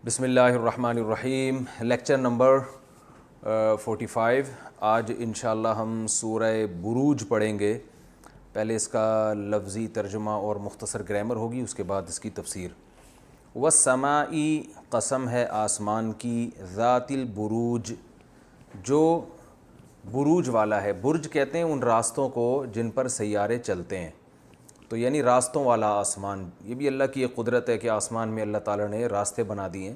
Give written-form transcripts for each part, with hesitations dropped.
بسم اللہ الرحمن الرحیم، لیکچر نمبر 45۔ آج انشاءاللہ ہم سورہ بروج پڑھیں گے۔ پہلے اس کا لفظی ترجمہ اور مختصر گرامر ہوگی، اس کے بعد اس کی تفسیر۔ والسماء، قسم ہے آسمان کی، ذات البروج، جو بروج والا ہے۔ برج کہتے ہیں ان راستوں کو جن پر سیارے چلتے ہیں، تو یعنی راستوں والا آسمان۔ یہ بھی اللہ کی ایک قدرت ہے کہ آسمان میں اللہ تعالیٰ نے راستے بنا دیے ہیں۔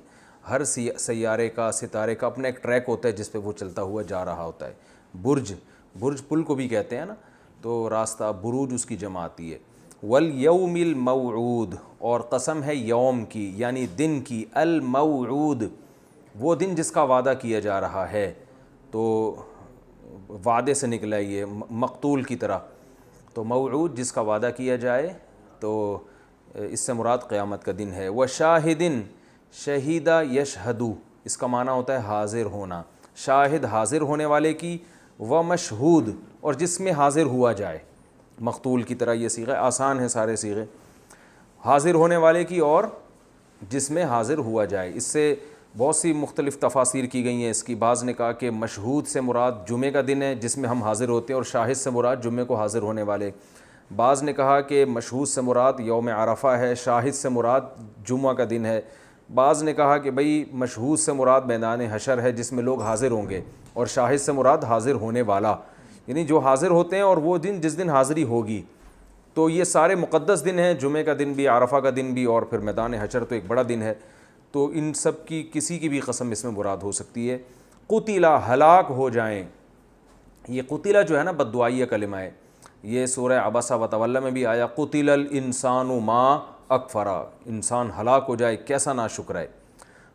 ہر سیارے کا، ستارے کا اپنا ایک ٹریک ہوتا ہے جس پہ وہ چلتا ہوا جا رہا ہوتا ہے۔ برج پل کو بھی کہتے ہیں نا، تو راستہ بروج اس کی جمع آتی ہے۔ والیوم الموعود، اور قسم ہے یوم کی یعنی دن کی، الموعود، وہ دن جس کا وعدہ کیا جا رہا ہے۔ تو وعدے سے نکلا یہ مقتول کی طرح، تو موعود جس کا وعدہ کیا جائے، تو اس سے مراد قیامت کا دن ہے۔ وشاہدن، شہیدہ یشہدو، اس کا معنی ہوتا ہے حاضر ہونا، شاہد حاضر ہونے والے کی، ومشہود، اور جس میں حاضر ہوا جائے۔ مقتول کی طرح یہ صیغہ آسان ہے، سارے صیغے، حاضر ہونے والے کی اور جس میں حاضر ہوا جائے۔ اس سے بہت سی مختلف تفاسیر کی گئی ہیں اس کی۔ بعض نے کہا کہ مشہود سے مراد جمعہ کا دن ہے جس میں ہم حاضر ہوتے ہیں، اور شاہد سے مراد جمعہ کو حاضر ہونے والے۔ بعض نے کہا کہ مشہود سے مراد یوم عرفہ ہے، شاہد سے مراد جمعہ کا دن ہے۔ بعض نے کہا کہ بھئی مشہود سے مراد میدان حشر ہے جس میں لوگ حاضر ہوں گے، اور شاہد سے مراد حاضر ہونے والا، یعنی جو حاضر ہوتے ہیں اور وہ دن جس دن حاضری ہوگی۔ تو یہ سارے مقدس دن ہیں، جمعہ کا دن بھی، عرفہ کا دن بھی، اور پھر میدان حشر تو ایک بڑا دن ہے۔ تو ان سب کی کسی کی بھی قسم اس میں مراد ہو سکتی ہے۔ قتلا، ہلاک ہو جائیں۔ یہ قتلا جو ہے نا بددعائیہ کلمہ ہے، یہ سورہ عبسہ وتولی میں بھی آیا، قتل الانسان ما اکفرا، انسان ہلاک ہو جائے کیسا ناشکر ہے۔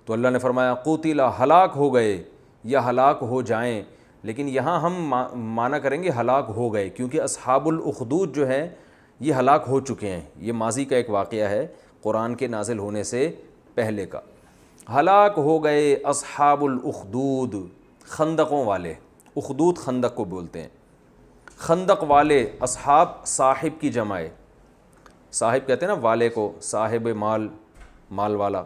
تو اللہ نے فرمایا قتلا، ہلاک ہو گئے یا ہلاک ہو جائیں، لیکن یہاں ہم معنی کریں گے ہلاک ہو گئے، کیونکہ اصحاب الاخدود جو ہیں یہ ہلاک ہو چکے ہیں۔ یہ ماضی کا ایک واقعہ ہے قرآن کے نازل ہونے سے پہلے کا۔ ہلاک ہو گئے اصحاب الاخدود، خندقوں والے، اخدود خندق کو بولتے ہیں۔ خندق والے، اصحاب صاحب کی جمع ہے، صاحب کہتے ہیں نا والے کو، صاحب مال، مال والا۔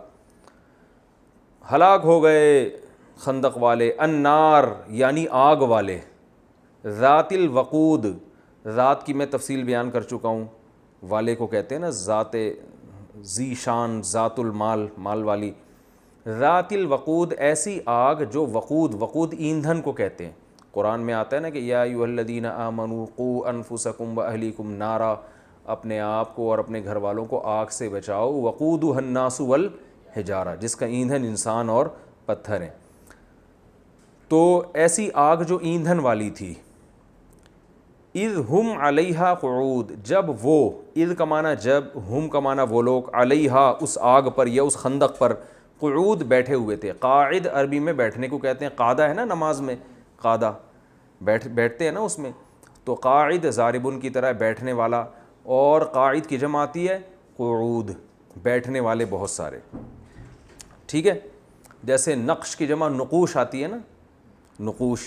ہلاک ہو گئے خندق والے، النار یعنی آگ والے، ذات الوقود، ذات کی میں تفصیل بیان کر چکا ہوں، والے کو کہتے ہیں نا ذات ذی شان، ذات المال، مال والی۔ ذات الوقود، ایسی آگ جو وقود ایندھن کو کہتے ہیں۔ قرآن میں آتا ہے نا کہ یا ایھا الذین آمنوا قوا انفسکم واہلیکم نارا، اپنے آپ کو اور اپنے گھر والوں کو آگ سے بچاؤ، وقودھا الناس والحجارہ، جس کا ایندھن انسان اور پتھر ہیں۔ تو ایسی آگ جو ایندھن والی تھی، اذ ہم علیہا قعود، جب وہ، اذ کا معنی جب، ہم کا معنی وہ لوگ، علیہا اس آگ پر یا اس خندق پر، قعود بیٹھے ہوئے تھے۔ قاعد عربی میں بیٹھنے کو کہتے ہیں، قعدہ ہے نا نماز میں، قعدہ بیٹھتے ہیں نا اس میں، تو قاعد ضاربن کی طرح بیٹھنے والا، اور قاعد کی جمع آتی ہے قعود، بیٹھنے والے بہت سارے، ٹھیک ہے۔ جیسے نقش کی جمع نقوش آتی ہے نا، نقوش۔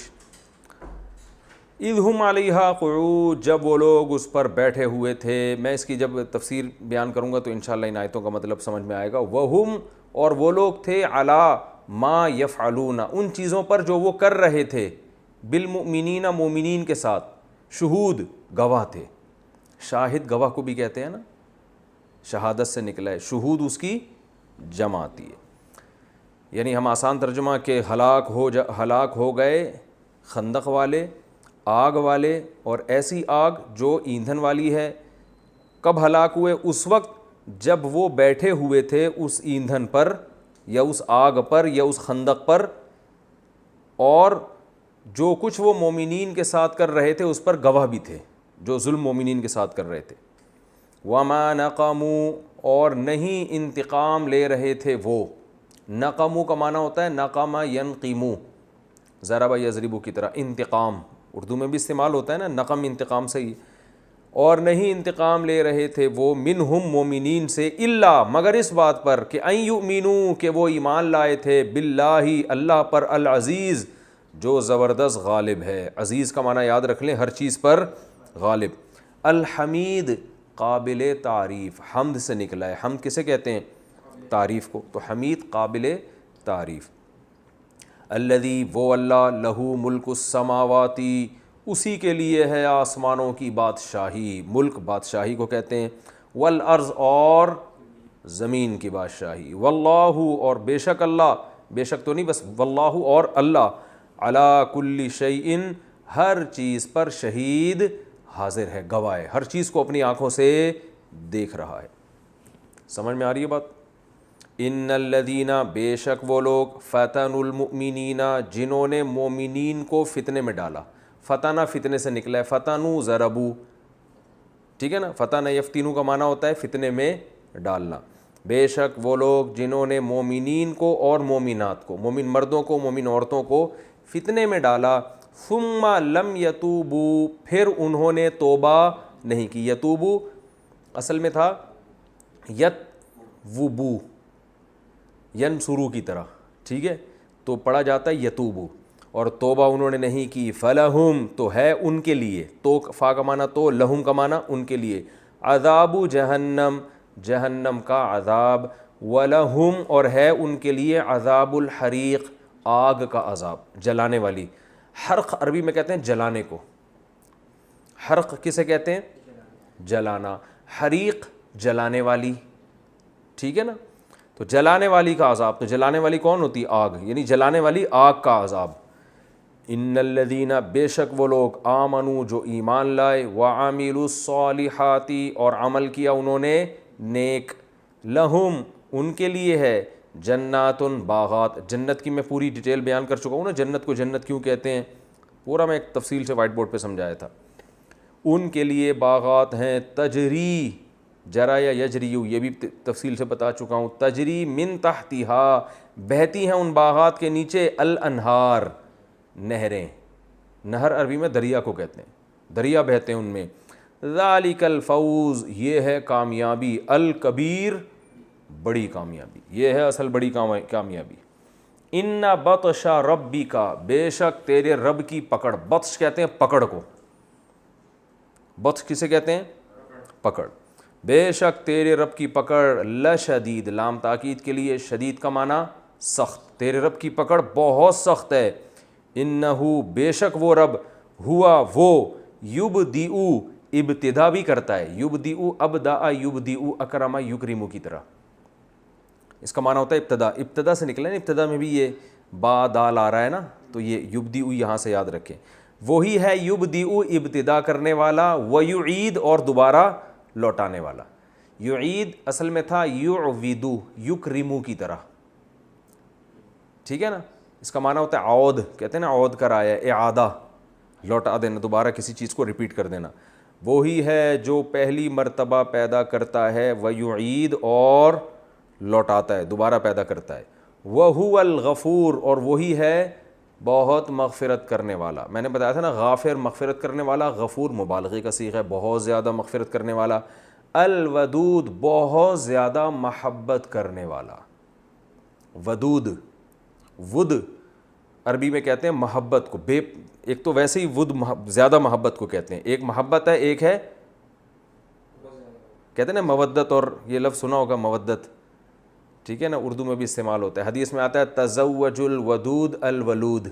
اذ ہم علیہا قعود، جب وہ لوگ اس پر بیٹھے ہوئے تھے۔ میں اس کی جب تفسیر بیان کروں گا تو انشاءاللہ ان آیتوں کا مطلب سمجھ میں آئے گا۔ وہم، اور وہ لوگ تھے، علی ما یفعلون، ان چیزوں پر جو وہ کر رہے تھے، بالمؤمنین، مومنین کے ساتھ، شہود، گواہ تھے۔ شاہد گواہ کو بھی کہتے ہیں نا، شہادت سے نکلا ہے، شہود اس کی جمع آتی ہے۔ یعنی ہم آسان ترجمہ کہ ہلاک ہو گئے خندق والے، آگ والے، اور ایسی آگ جو ایندھن والی ہے۔ کب ہلاک ہوئے؟ اس وقت جب وہ بیٹھے ہوئے تھے اس ایندھن پر یا اس آگ پر یا اس خندق پر، اور جو کچھ وہ مومنین کے ساتھ کر رہے تھے اس پر گواہ بھی تھے، جو ظلم مومنین کے ساتھ کر رہے تھے۔ وَمَا نَقَمُوا، اور نہیں انتقام لے رہے تھے وہ۔ نقموا کا معنی ہوتا ہے نقم ینقمو، ضرب یضرب کی طرح، انتقام اردو میں بھی استعمال ہوتا ہے نا، نقم انتقام سے ہی۔ اور نہیں انتقام لے رہے تھے وہ، منہم مومنین سے، الا مگر اس بات پر کہ ان یؤمنوا، کہ وہ ایمان لائے تھے، باللہ اللہ پر، العزیز جو زبردست غالب ہے۔ عزیز کا معنی یاد رکھ لیں، ہر چیز پر غالب۔ الحمید قابل تعریف، حمد سے نکلا ہے۔ حمد کسے کہتے ہیں؟ تعریف کو, تو حمید قابل تعریف. الذی وہ اللہ, لہو ملک السماواتی اسی کے لیے ہے آسمانوں کی بادشاہی, ملک بادشاہی کو کہتے ہیں, والارض اور زمین کی بادشاہی, واللہ اور بے شک اللہ, بے شک تو نہیں بس واللہ اور اللہ, علی کل شیء ہر چیز پر شہید حاضر ہے, گواہ ہے, ہر چیز کو اپنی آنکھوں سے دیکھ رہا ہے. سمجھ میں آ رہی ہے بات؟ ان الذین بے شک وہ لوگ, فتنوا المؤمنین جنہوں نے مومنین کو فتنے میں ڈالا, فتنہ فتنے سے نکلا ہے, فتنوا ضربوا, ٹھیک ہے نا, فتنہ یفتنوا کا معنی ہوتا ہے فتنے میں ڈالنا. بے شک وہ لوگ جنہوں نے مومنین کو اور مومنات کو, مومن مردوں کو مومن عورتوں کو فتنے میں ڈالا, ثم لم یتوبوا پھر انہوں نے توبہ نہیں کی. یتوبوا اصل میں تھا یتوبوا, ینصروا کی طرح, ٹھیک ہے, تو پڑھا جاتا ہے یتوبوا, اور توبہ انہوں نے نہیں کی, فلہم تو ہے ان کے لیے, تو فا کا معنی تو, لہم کا معنی ان کے لیے, عذاب جہنم جہنم کا عذاب, ولہم اور ہے ان کے لیے عذاب الحریق آگ کا عذاب, جلانے والی. حرق عربی میں کہتے ہیں جلانے کو, حرق کسے کہتے ہیں؟ جلانا, حریق جلانے والی, ٹھیک ہے نا, تو جلانے والی کا عذاب. تو جلانے والی کون ہوتی؟ آگ, یعنی جلانے والی آگ کا عذاب. ان الذین بے شک وہ لوگ, آمنوا جو ایمان لائے, وعملوا الصالحات اور عمل کیا انہوں نے نیک, لہم ان کے لیے ہے, جنات باغات, جنت کی میں پوری ڈیٹیل بیان کر چکا ہوں نا, جنت کو جنت کیوں کہتے ہیں پورا میں ایک تفصیل سے وائٹ بورڈ پہ سمجھایا تھا. ان کے لیے باغات ہیں, تجری جرا یا یجریو یہ بھی تفصیل سے بتا چکا ہوں, تجری من تحتہا بہتی ہیں ان باغات کے نیچے, الانہار نہریں, نہر عربی میں دریا کو کہتے ہیں, دریا بہتے ہیں ان میں. ذالک الفوز یہ ہے کامیابی, الکبیر بڑی کامیابی, یہ ہے اصل بڑی کامیابی. ان بطش ربک بے شک تیرے رب کی پکڑ, بطش کہتے ہیں پکڑ کو, بطش کسے کہتے ہیں؟ پکڑ. بے شک تیرے رب کی پکڑ, لشدید لام تاکید کے لیے, شدید کا معنی سخت, تیرے رب کی پکڑ بہت سخت ہے. انہو بے شک وہ رب, ہوا وہ, یبدئ ابتدا بھی کرتا ہے, یبدئ ابدأ یبدئ اکرم یکرم کی طرح, اس کا معنی ہوتا ہے ابتدا, ابتدا سے نکلا ہے, ابتدا میں بھی یہ با دال آ رہا ہے نا, تو یہ یبدئ یہاں سے یاد رکھیں. وہی ہے یبدئ ابتدا کرنے والا, ویعید اور دوبارہ لوٹانے والا. یعید اصل میں تھا یعود یکرم کی طرح, ٹھیک ہے نا, اس کا معنی ہوتا ہے عود, کہتے ہیں نا عود کر آیا, اعادہ لوٹا دینا, دوبارہ کسی چیز کو ریپیٹ کر دینا. وہی ہے جو پہلی مرتبہ پیدا کرتا ہے, ویعید اور لوٹاتا ہے, دوبارہ پیدا کرتا ہے. وہو الغفور اور وہی ہے بہت مغفرت کرنے والا. میں نے بتایا تھا نا, غافر مغفرت کرنے والا, غفور مبالغے کا صیغہ ہے, بہت زیادہ مغفرت کرنے والا. الودود بہت زیادہ محبت کرنے والا. ودود, ود عربی میں کہتے ہیں محبت کو, ایک تو ویسے ہی ود زیادہ محبت کو کہتے ہیں, ایک محبت ہے, ایک ہے کہتے ہیں نا مودت, اور یہ لفظ سنا ہوگا مودت, ٹھیک ہے نا, اردو میں بھی استعمال ہوتا ہے. حدیث میں آتا ہے تزوج الودود الولود,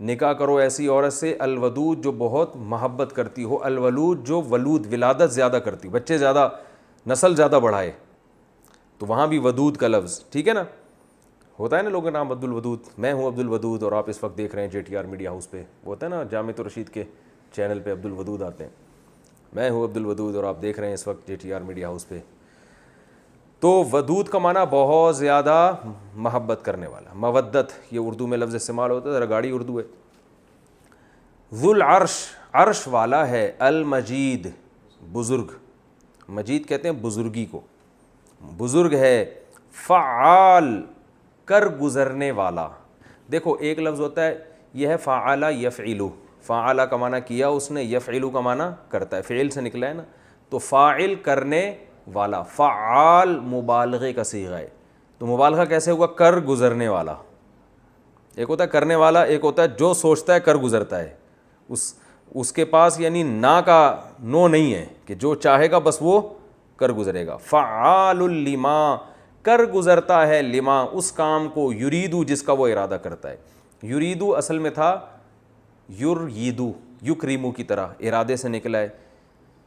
نکاح کرو ایسی عورت سے, الودود جو بہت محبت کرتی ہو, الولود جو ولود ولادت زیادہ کرتی, بچے زیادہ, نسل زیادہ بڑھائے, تو وہاں بھی ودود کا لفظ, ٹھیک ہے نا. ہوتا ہے نا لوگوں کا نام عبد الودود, میں ہوں عبد الودود, اور آپ اس وقت دیکھ رہے ہیں JTR میڈیا ہاؤس پہ, وہ ہوتا ہے نا جامع الرشید کے چینل پہ عبد الودود آتے ہیں, میں ہوں عبد الودود اور آپ دیکھ رہے ہیں اس وقت JTR میڈیا ہاؤس پہ. تو ودود کا معنی بہت زیادہ محبت کرنے والا. مودت یہ اردو میں لفظ استعمال ہوتا ہے, ذرا گاڑی اردو ہے. ذو العرش عرش والا ہے, المجید بزرگ, مجید کہتے ہیں بزرگی کو, بزرگ ہے. فعال کر گزرنے والا. دیکھو ایک لفظ ہوتا ہے, یہ ہے فعل یفعل, فعل کا معنی کیا اس نے, یفعل کا معنی کرتا ہے, فعل سے نکلا ہے نا, تو فاعل کرنے والا. فعال مبالغے کا صیغہ ہے, تو مبالغہ کیسے ہوا؟ کر گزرنے والا. ایک ہوتا ہے کرنے والا, ایک ہوتا ہے جو سوچتا ہے کر گزرتا ہے, اس کے پاس یعنی نہ کا نو نہیں ہے کہ جو چاہے گا بس وہ کر گزرے گا. فعال لما کر گزرتا ہے لما اس کام کو، یریدو جس کا وہ ارادہ کرتا ہے. یریدو اصل میں تھا یریدو، یکریمو کی طرح ارادے سے نکلا ہے.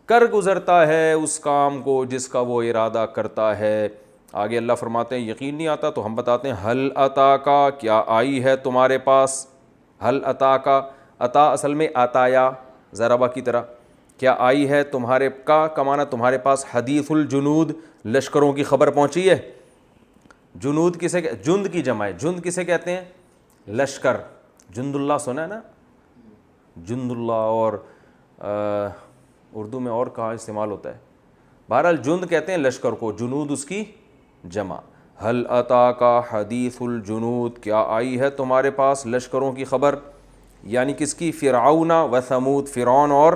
کر گزرتا ہے اس کام کو جس کا وہ ارادہ کرتا ہے. آگے اللہ فرماتے ہیں یقین نہیں آتا تو ہم بتاتے ہیں حل عطا کا، کیا آئی ہے تمہارے پاس. حل عطا کا، عطا اصل میں عطایا ضربہ کی طرح، کیا آئی ہے تمہارے کا کمانا تمہارے پاس حدیث الجنود، لشکروں کی خبر پہنچی ہے. جنود کسے، جند کی جمع ہے. جند کسے کہتے ہیں؟ لشکر. جند اللہ سنا ہے نا، جند اللہ. اور اردو میں اور کہاں استعمال ہوتا ہے؟ بہرحال جند کہتے ہیں لشکر کو، جنود اس کی جمع. حل عطا کا حدیث الجنود، کیا آئی ہے تمہارے پاس لشکروں کی خبر، یعنی کس کی؟ فرعون و ثمود، فرعون اور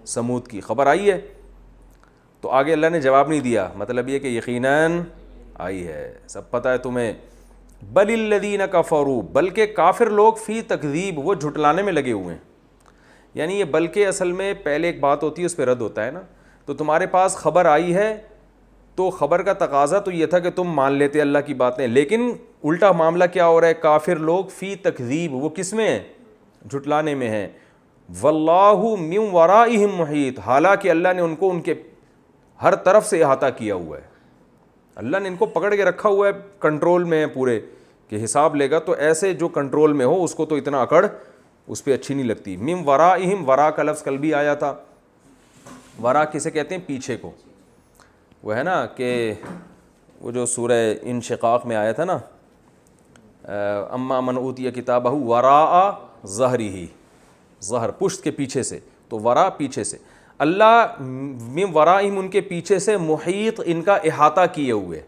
سمود کی خبر آئی ہے. تو آگے اللہ نے جواب نہیں دیا، مطلب یہ کہ یقیناً آئی ہے، سب پتہ ہے تمہیں. بل الذین کفروا، بلکہ کافر لوگ فی تکذیب، وہ جھٹلانے میں لگے ہوئے ہیں. یعنی یہ بلکہ اصل میں پہلے ایک بات ہوتی ہے اس پہ رد ہوتا ہے نا. تو تمہارے پاس خبر آئی ہے تو خبر کا تقاضا تو یہ تھا کہ تم مان لیتے اللہ کی باتیں، لیکن الٹا معاملہ کیا ہو رہا ہے؟ کافر لوگ فی تکذیب، وہ کس میں ہیں؟ جھٹلانے میں ہیں. واللہ من ورائہم محیط، حالانکہ اللہ نے ان کو ان کے ہر طرف سے احاطہ کیا ہوا ہے. اللہ نے ان کو پکڑ کے رکھا ہوا ہے، کنٹرول میں ہے پورے، کہ حساب لے گا تو ایسے جو کنٹرول میں ہو اس کو تو اتنا اکڑ اس پہ اچھی نہیں لگتی. من ورائہم، ورا کا لفظ کل بھی آیا تھا. ورا کسے کہتے ہیں؟ پیچھے کو. وہ ہے نا کہ وہ جو سورہ انشقاق میں آیا تھا نا، اما من اوتی کتابہ وراء ظہرہ، ظہر پشت کے پیچھے سے، تو ورا پیچھے سے. اللہ من ورائہم ان کے پیچھے سے، محیط ان کا احاطہ کیے ہوئے.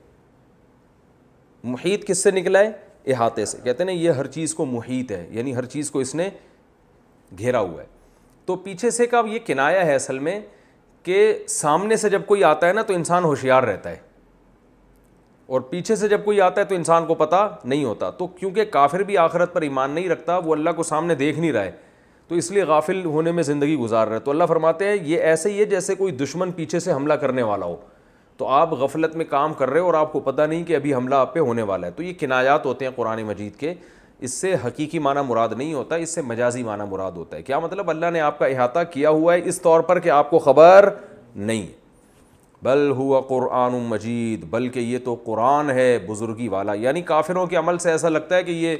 محیط کس سے نکلا ہے؟ احاطے سے. کہتے ہیں یہ ہر چیز کو محیط ہے، یعنی ہر چیز کو اس نے گھیرا ہوا ہے. تو پیچھے سے کا یہ کنایا ہے اصل میں کہ سامنے سے جب کوئی آتا ہے نا تو انسان ہوشیار رہتا ہے، اور پیچھے سے جب کوئی آتا ہے تو انسان کو پتہ نہیں ہوتا. تو کیونکہ کافر بھی آخرت پر ایمان نہیں رکھتا، وہ اللہ کو سامنے دیکھ نہیں رہا ہے، تو اس لیے غافل ہونے میں زندگی گزار رہا ہے. تو اللہ فرماتے ہیں یہ ایسے ہی ہے جیسے کوئی دشمن پیچھے سے حملہ کرنے والا ہو، تو آپ غفلت میں کام کر رہے ہو اور آپ کو پتہ نہیں کہ ابھی حملہ آپ پہ ہونے والا ہے. تو یہ کنایات ہوتے ہیں قرآن مجید کے، اس سے حقیقی معنی مراد نہیں ہوتا، اس سے مجازی معنی مراد ہوتا ہے. کیا مطلب؟ اللہ نے آپ کا احاطہ کیا ہوا ہے اس طور پر کہ آپ کو خبر نہیں. بل ہوا قرآن مجید، بلکہ یہ تو قرآن ہے بزرگی والا. یعنی کافروں کے عمل سے ایسا لگتا ہے کہ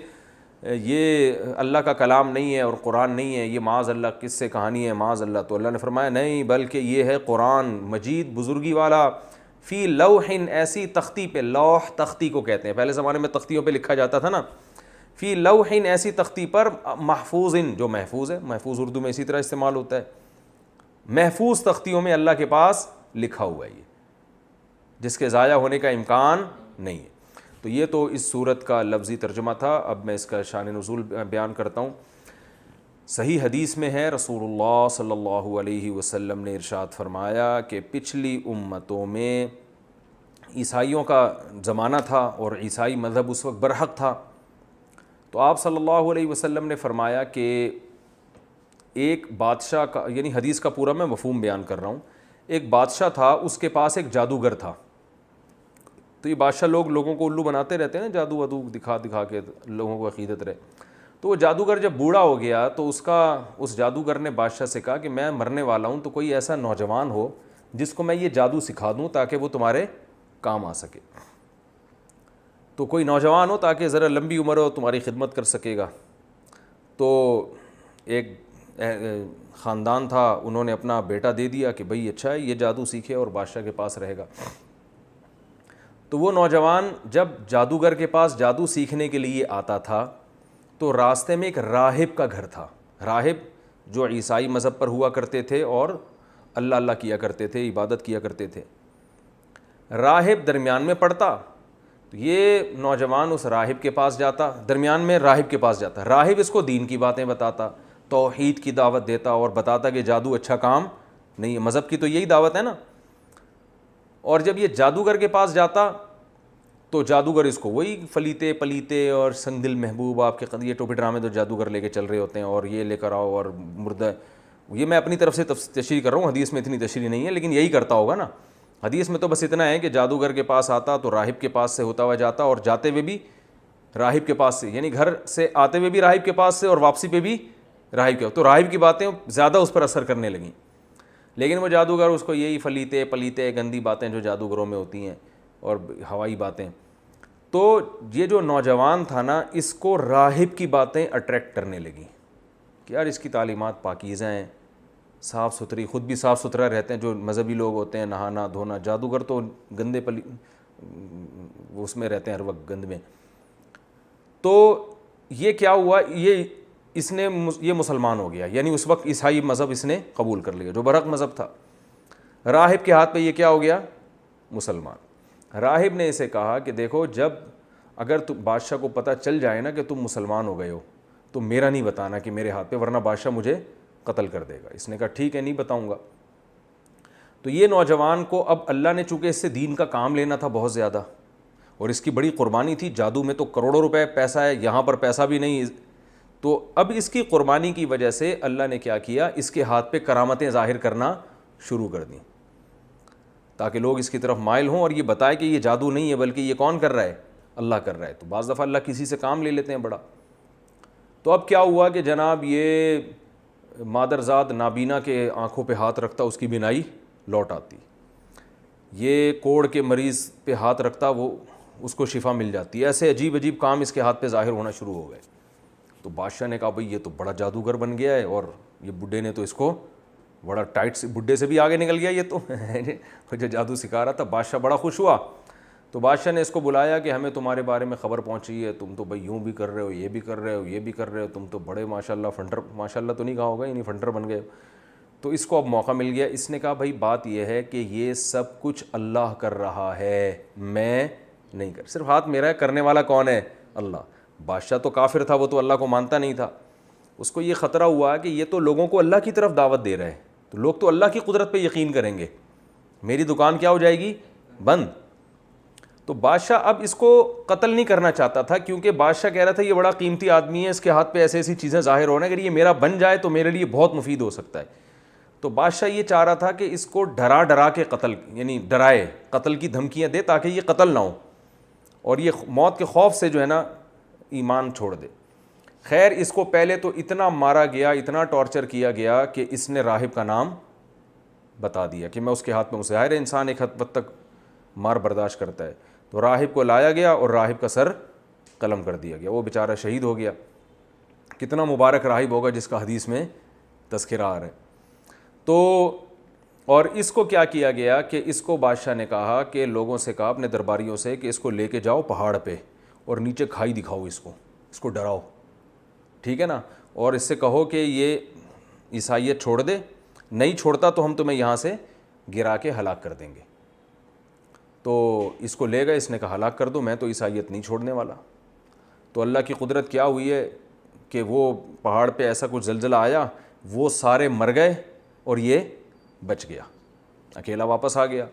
یہ اللہ کا کلام نہیں ہے اور قرآن نہیں ہے، یہ معاذ اللہ کس سے کہانی ہے، معاذ اللہ. تو اللہ نے فرمایا نہیں، بلکہ یہ ہے قرآن مجید بزرگی والا، فی لوح، ایسی تختی پہ. لوح تختی کو کہتے ہیں، پہلے زمانے میں تختیوں پہ لکھا جاتا تھا نا. فی لوح، ایسی تختی پر، محفوظ، جو محفوظ ہے. محفوظ اردو میں اسی طرح استعمال ہوتا ہے. محفوظ تختیوں میں اللہ کے پاس لکھا ہوا ہے، یہ جس کے ضائع ہونے کا امکان نہیں ہے. تو یہ تو اس صورت کا لفظی ترجمہ تھا. اب میں اس کا شان نزول بیان کرتا ہوں. صحیح حدیث میں ہے رسول اللہ صلی اللہ علیہ وسلم نے ارشاد فرمایا کہ پچھلی امتوں میں عیسائیوں کا زمانہ تھا اور عیسائی مذہب اس وقت برحق تھا. تو آپ صلی اللہ علیہ وسلم نے فرمایا کہ ایک بادشاہ کا، یعنی حدیث کا پورا میں مفہوم بیان کر رہا ہوں. ایک بادشاہ تھا، اس کے پاس ایک جادوگر تھا. تو یہ بادشاہ لوگوں کو الو بناتے رہتے ہیں نا، جادو ودو دکھا کے لوگوں کو عقیدت رہے. تو وہ جادوگر جب بوڑھا ہو گیا تو اس جادوگر نے بادشاہ سے کہا کہ میں مرنے والا ہوں، تو کوئی ایسا نوجوان ہو جس کو میں یہ جادو سکھا دوں تاکہ وہ تمہارے کام آ سکے. تو کوئی نوجوان ہو تاکہ ذرا لمبی عمر ہو، تمہاری خدمت کر سکے گا. تو ایک خاندان تھا، انہوں نے اپنا بیٹا دے دیا کہ بھئی اچھا ہے، یہ جادو سیکھے اور بادشاہ کے پاس رہے گا. تو وہ نوجوان جب جادوگر کے پاس جادو سیکھنے کے لیے آتا تھا تو راستے میں ایک راہب کا گھر تھا. راہب جو عیسائی مذہب پر ہوا کرتے تھے اور اللہ اللہ کیا کرتے تھے، عبادت کیا کرتے تھے. راہب درمیان میں پڑتا، تو یہ نوجوان اس راہب کے پاس جاتا، درمیان میں راہب کے پاس جاتا. راہب اس کو دین کی باتیں بتاتا، توحید کی دعوت دیتا اور بتاتا کہ جادو اچھا کام نہیں ہے، مذہب کی تو یہی دعوت ہے نا. اور جب یہ جادوگر کے پاس جاتا تو جادوگر اس کو وہی فلیتے پلیتے اور سنگ دل محبوب، آپ کے یہ ٹوپی ڈرامے تو جادوگر لے کے چل رہے ہوتے ہیں، اور یہ لے کر آؤ اور مردہ. یہ میں اپنی طرف سے تشریح کر رہا ہوں، حدیث میں اتنی تشریح نہیں ہے لیکن یہی کرتا ہوگا نا. حدیث میں تو بس اتنا ہے کہ جادوگر کے پاس آتا تو راہب کے پاس سے ہوتا ہوا جاتا اور جاتے ہوئے بھی راہب کے پاس سے, یعنی گھر سے آتے ہوئے بھی راہب کے پاس سے اور واپسی پہ بھی راہب کے, تو راہب کی باتیں زیادہ اس پر اثر کرنے لگیں. لیکن وہ جادوگر اس کو یہی فلیتے پلیتے گندی باتیں جو جادوگروں میں ہوتی ہیں اور ہوائی باتیں, تو یہ جو نوجوان تھا نا اس کو راہب کی باتیں اٹریکٹ کرنے لگیں کہ یار اس کی تعلیمات پاکیزہ ہیں, صاف ستھری, خود بھی صاف ستھرا رہتے ہیں جو مذہبی لوگ ہوتے ہیں, نہانا دھونا. جادوگر تو گندے اس میں رہتے ہیں ہر وقت گند میں. تو یہ کیا ہوا, یہ مسلمان ہو گیا, یعنی اس وقت عیسائی مذہب اس نے قبول کر لیا جو برحق مذہب تھا. راہب کے ہاتھ پہ یہ کیا ہو گیا, مسلمان. راہب نے اسے کہا کہ دیکھو جب اگر تم بادشاہ کو پتہ چل جائے نا کہ تم مسلمان ہو گئے ہو تو میرا نہیں بتانا کہ میرے ہاتھ پہ, ورنہ بادشاہ مجھے قتل کر دے گا. اس نے کہا ٹھیک ہے نہیں بتاؤں گا. تو یہ نوجوان کو اب اللہ نے چونکہ اس سے دین کا کام لینا تھا بہت زیادہ اور اس کی بڑی قربانی تھی, جادو میں تو کروڑوں روپے پیسہ ہے, یہاں پر پیسہ بھی نہیں, تو اب اس کی قربانی کی وجہ سے اللہ نے کیا کیا, اس کے ہاتھ پہ کرامتیں ظاہر کرنا شروع کر دیں تاکہ لوگ اس کی طرف مائل ہوں اور یہ بتائے کہ یہ جادو نہیں ہے بلکہ یہ کون کر رہا ہے, اللہ کر رہا ہے. تو بعض دفعہ اللہ کسی سے کام لے لیتے ہیں بڑا. تو اب کیا ہوا کہ جناب یہ مادرزاد نابینا کے آنکھوں پہ ہاتھ رکھتا اس کی بینائی لوٹ آتی, یہ کوڑ کے مریض پہ ہاتھ رکھتا وہ اس کو شفا مل جاتی. ایسے عجیب عجیب کام اس کے ہاتھ پہ ظاہر ہونا شروع ہو گئے. تو بادشاہ نے کہا بھئی یہ تو بڑا جادوگر بن گیا ہے اور یہ بڈھے نے تو اس کو بڑا ٹائٹ سے, بڈھے سے بھی آگے نکل گیا یہ تو جو جادو سکھا رہا تھا. بادشاہ بڑا خوش ہوا. تو بادشاہ نے اس کو بلایا کہ ہمیں تمہارے بارے میں خبر پہنچی ہے, تم تو بھائی یوں بھی کر رہے ہو, یہ بھی کر رہے ہو, یہ بھی کر رہے ہو, تم تو بڑے ماشاءاللہ فنڈر, ماشاءاللہ تو نہیں کہا ہوگا, یعنی فنڈر بن گئے. تو اس کو اب موقع مل گیا. اس نے کہا بھائی بات یہ ہے کہ یہ سب کچھ اللہ کر رہا ہے, میں نہیں کر, صرف ہاتھ میرا ہے, کرنے والا کون ہے, اللہ. بادشاہ تو کافر تھا, وہ تو اللہ کو مانتا نہیں تھا. اس کو یہ خطرہ ہوا کہ یہ تو لوگوں کو اللہ کی طرف دعوت دے رہے ہیں, تو لوگ تو اللہ کی قدرت پہ یقین کریں گے, میری دکان کیا ہو جائے گی, بند. تو بادشاہ اب اس کو قتل نہیں کرنا چاہتا تھا کیونکہ بادشاہ کہہ رہا تھا یہ بڑا قیمتی آدمی ہے, اس کے ہاتھ پہ ایسی ایسی چیزیں ظاہر ہونا, اگر یہ میرا بن جائے تو میرے لیے بہت مفید ہو سکتا ہے. تو بادشاہ یہ چاہ رہا تھا کہ اس کو ڈرا ڈرا کے قتل, یعنی ڈرائے, قتل کی دھمکیاں دے تاکہ یہ قتل نہ ہو اور یہ موت کے خوف سے جو ہے نا ایمان چھوڑ دے. خیر اس کو پہلے تو اتنا مارا گیا, اتنا ٹارچر کیا گیا کہ اس نے راہب کا نام بتا دیا کہ میں اس کے ہاتھ میں, ظاہر انسان ایک حد تک مار برداشت کرتا ہے. تو راہب کو لایا گیا اور راہب کا سر قلم کر دیا گیا, وہ بیچارہ شہید ہو گیا. کتنا مبارک راہب ہوگا جس کا حدیث میں تذکرہ آ رہا ہے. تو اور اس کو کیا کیا گیا کہ اس کو بادشاہ نے کہا کہ لوگوں سے کہا اپنے درباریوں سے کہ اس کو لے کے جاؤ پہاڑ پہ اور نیچے کھائی دکھاؤ, اس کو ڈراؤ, ٹھیک ہے نا, اور اس سے کہو کہ یہ عیسائیت چھوڑ دے, نہیں چھوڑتا تو ہم تمہیں یہاں سے گرا کے ہلاک کر دیں گے. تو اس کو لے گئے, اس نے کہا ہلاک کر دو, میں تو عیسائیت نہیں چھوڑنے والا. تو اللہ کی قدرت کیا ہوئی ہے کہ وہ پہاڑ پہ ایسا کچھ زلزلہ آیا, وہ سارے مر گئے اور یہ بچ گیا, اکیلا واپس آ گیا.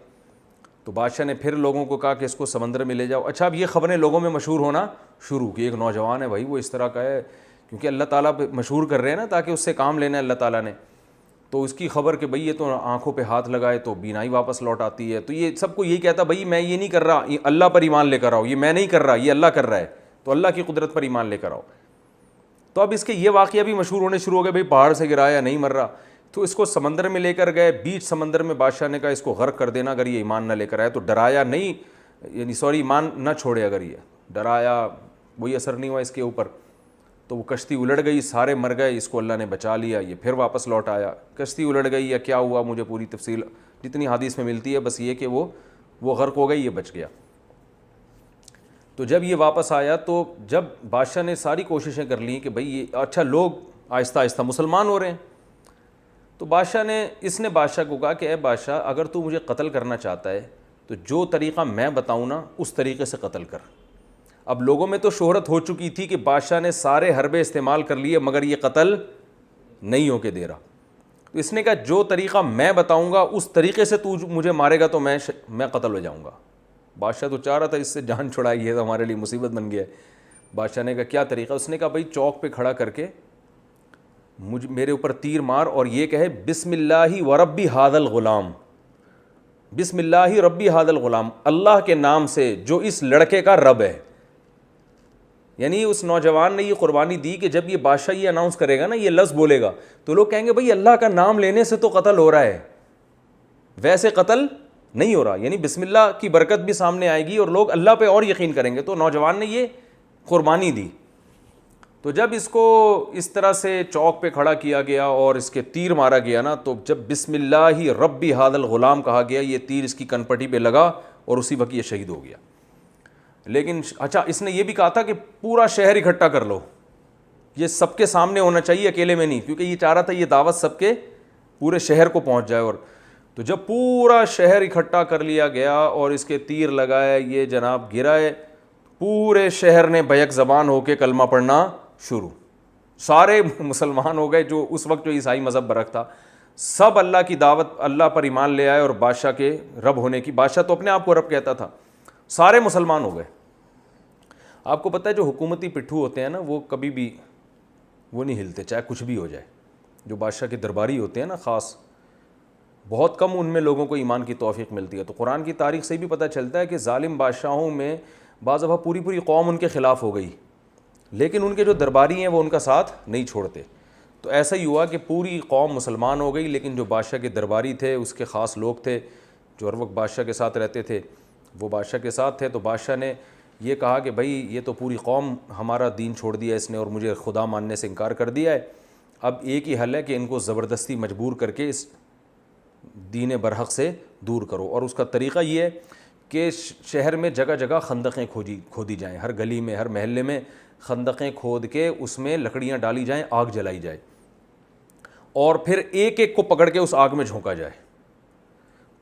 تو بادشاہ نے پھر لوگوں کو کہا کہ اس کو سمندر میں لے جاؤ. اچھا اب یہ خبریں لوگوں میں مشہور ہونا شروع کہ ایک نوجوان ہے بھائی وہ اس طرح کا ہے, کیونکہ اللہ تعالیٰ پہ مشہور کر رہے ہیں نا تاکہ اس سے کام لینا ہے اللہ تعالیٰ نے. تو اس کی خبر کہ بھئی یہ تو آنکھوں پہ ہاتھ لگائے تو بینائی واپس لوٹ آتی ہے. تو یہ سب کو یہی کہتا بھئی میں یہ نہیں کر رہا, یہ اللہ پر ایمان لے کر آؤ, یہ میں نہیں کر رہا, یہ اللہ کر رہا ہے, تو اللہ کی قدرت پر ایمان لے کر آؤ. تو اب اس کے یہ واقعہ بھی مشہور ہونے شروع ہو گئے, بھئی پہاڑ سے گرایا نہیں مر رہا. تو اس کو سمندر میں لے کر گئے, بیچ سمندر میں بادشاہ نے کہا اس کو غرق کر دینا اگر یہ ایمان نہ لے کر آئے. تو ڈرایا نہیں, یعنی ایمان نہ چھوڑے, اگر یہ ڈرایا وہی اثر نہیں ہوا اس کے اوپر. تو وہ کشتی الٹ گئی, سارے مر گئے, اس کو اللہ نے بچا لیا, یہ پھر واپس لوٹ آیا. کشتی الٹ گئی یا کیا ہوا مجھے پوری تفصیل جتنی حدیث میں ملتی ہے بس یہ کہ وہ غرق ہو گئی, یہ بچ گیا. تو جب یہ واپس آیا تو جب بادشاہ نے ساری کوششیں کر لیں کہ بھئی یہ اچھا لوگ آہستہ آہستہ مسلمان ہو رہے ہیں, تو اس نے بادشاہ کو کہا کہ اے بادشاہ اگر تو مجھے قتل کرنا چاہتا ہے تو جو طریقہ میں بتاؤں نا اس طریقے سے قتل کر. اب لوگوں میں تو شہرت ہو چکی تھی کہ بادشاہ نے سارے حربے استعمال کر لیے مگر یہ قتل نہیں ہو کے دے رہا. تو اس نے کہا جو طریقہ میں بتاؤں گا اس طریقے سے تو مجھے مارے گا تو میں قتل ہو جاؤں گا. بادشاہ تو چاہ رہا تھا اس سے جان چھڑائی ہے تو ہمارے لیے مصیبت بن گیا ہے. بادشاہ نے کہا کیا طریقہ؟ اس نے کہا بھائی چوک پہ کھڑا کر کے میرے اوپر تیر مار اور یہ کہے بسم اللہ وربی ھذا الغلام, بسم اللہ ربی ھذا الغلام، اللہ کے نام سے جو اس لڑکے کا رب ہے. یعنی اس نوجوان نے یہ قربانی دی کہ جب یہ بادشاہ یہ اناؤنس کرے گا نا، یہ لفظ بولے گا، تو لوگ کہیں گے بھئی اللہ کا نام لینے سے تو قتل ہو رہا ہے، ویسے قتل نہیں ہو رہا. یعنی بسم اللہ کی برکت بھی سامنے آئے گی اور لوگ اللہ پہ اور یقین کریں گے. تو نوجوان نے یہ قربانی دی. تو جب اس کو اس طرح سے چوک پہ کھڑا کیا گیا اور اس کے تیر مارا گیا نا، تو جب بسم اللہ ربی ھذا الغلام کہا گیا، یہ تیر اس کی کنپٹی پہ لگا اور اسی وقت یہ شہید ہو گیا. لیکن اچھا، اس نے یہ بھی کہا تھا کہ پورا شہر اکٹھا کر لو، یہ سب کے سامنے ہونا چاہیے، اکیلے میں نہیں، کیونکہ یہ چاہ رہا تھا یہ دعوت سب کے پورے شہر کو پہنچ جائے. اور تو جب پورا شہر اکٹھا کر لیا گیا اور اس کے تیر لگائے، یہ جناب گرائے، پورے شہر نے بیک زبان ہو کے کلمہ پڑھنا شروع. سارے مسلمان ہو گئے، جو اس وقت جو عیسائی مذہب برک تھا، سب اللہ کی دعوت، اللہ پر ایمان لے آئے اور بادشاہ کے رب ہونے کی، بادشاہ تو اپنے آپ کو رب کہتا تھا، سارے مسلمان ہو گئے. آپ کو پتہ ہے جو حکومتی پٹھو ہوتے ہیں نا، وہ کبھی بھی وہ نہیں ہلتے چاہے کچھ بھی ہو جائے. جو بادشاہ کے درباری ہوتے ہیں نا، خاص بہت کم ان میں لوگوں کو ایمان کی توفیق ملتی ہے. تو قرآن کی تاریخ سے بھی پتہ چلتا ہے کہ ظالم بادشاہوں میں بعض دفعہ پوری قوم ان کے خلاف ہو گئی، لیکن ان کے جو درباری ہیں وہ ان کا ساتھ نہیں چھوڑتے. تو ایسا ہی ہوا کہ پوری قوم مسلمان ہو گئی، لیکن جو بادشاہ کے درباری تھے، اس کے خاص لوگ تھے جو ہر وقت بادشاہ کے ساتھ رہتے تھے، وہ بادشاہ کے ساتھ تھے. تو بادشاہ نے یہ کہا کہ بھائی یہ تو پوری قوم ہمارا دین چھوڑ دیا اس نے اور مجھے خدا ماننے سے انکار کر دیا ہے، اب ایک ہی حل ہے کہ ان کو زبردستی مجبور کر کے اس دین برحق سے دور کرو. اور اس کا طریقہ یہ ہے کہ شہر میں جگہ جگہ خندقیں کھودی جائیں، ہر گلی میں، ہر محلے میں خندقیں کھود کے اس میں لکڑیاں ڈالی جائیں، آگ جلائی جائے، اور پھر ایک ایک کو پکڑ کے اس آگ میں جھونکا جائے.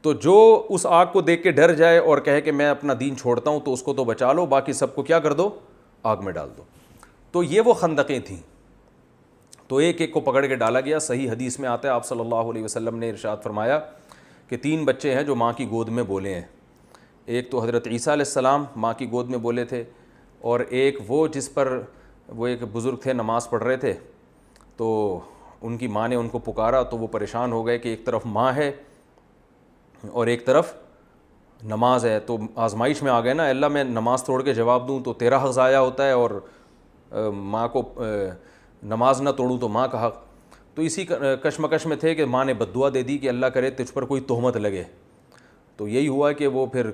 تو جو اس آگ کو دیکھ کے ڈر جائے اور کہے کہ میں اپنا دین چھوڑتا ہوں، تو اس کو تو بچا لو، باقی سب کو کیا کر دو، آگ میں ڈال دو. تو یہ وہ خندقیں تھیں. تو ایک ایک کو پکڑ کے ڈالا گیا. صحیح حدیث میں آتا ہے، آپ صلی اللہ علیہ وسلم نے ارشاد فرمایا کہ 3 بچے ہیں جو ماں کی گود میں بولے ہیں. ایک تو حضرت عیسیٰ علیہ السلام ماں کی گود میں بولے تھے، اور ایک وہ جس پر وہ ایک بزرگ تھے نماز پڑھ رہے تھے، تو ان کی ماں نے ان کو پکارا تو وہ پریشان ہو گئے کہ ایک طرف ماں ہے اور ایک طرف نماز ہے. تو آزمائش میں آ گئے نا، اللہ میں نماز توڑ کے جواب دوں تو تیرا حق ضائع ہوتا ہے، اور ماں کو نماز نہ توڑوں تو ماں کا حق. تو اسی کشمکش میں تھے کہ ماں نے بد دعا دے دی کہ اللہ کرے تجھ پر کوئی تہمت لگے. تو یہی ہوا کہ وہ پھر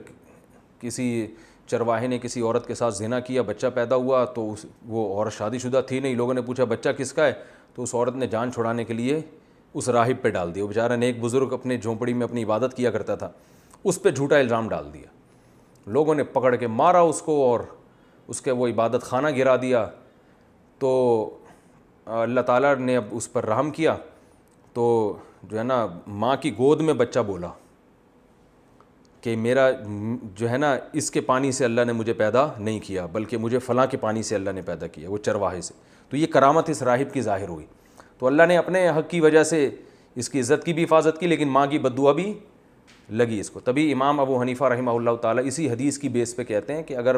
کسی چرواہے نے کسی عورت کے ساتھ زنا کیا، بچہ پیدا ہوا. تو وہ عورت شادی شدہ تھی نہیں. لوگوں نے پوچھا بچہ کس کا ہے، تو اس عورت نے جان چھڑانے کے لیے اس راہب پہ ڈال دیا. وہ بیچارہ نیک بزرگ اپنے جھونپڑی میں اپنی عبادت کیا کرتا تھا، اس پہ جھوٹا الزام ڈال دیا. لوگوں نے پکڑ کے مارا اس کو اور اس کے وہ عبادت خانہ گرا دیا. تو اللہ تعالیٰ نے اب اس پر رحم کیا، تو جو ہے نا ماں کی گود میں بچہ بولا کہ میرا جو ہے نا اس کے پانی سے اللہ نے مجھے پیدا نہیں کیا، بلکہ مجھے فلاں کے پانی سے اللہ نے پیدا کیا، وہ چرواہے سے. تو یہ کرامت اس راہب کی ظاہر ہوئی. تو اللہ نے اپنے حق کی وجہ سے اس کی عزت کی بھی حفاظت کی، لیکن ماں کی بد دعا بھی لگی اس کو. تبھی امام ابو حنیفہ رحمہ اللہ تعالیٰ اسی حدیث کی بیس پہ کہتے ہیں کہ اگر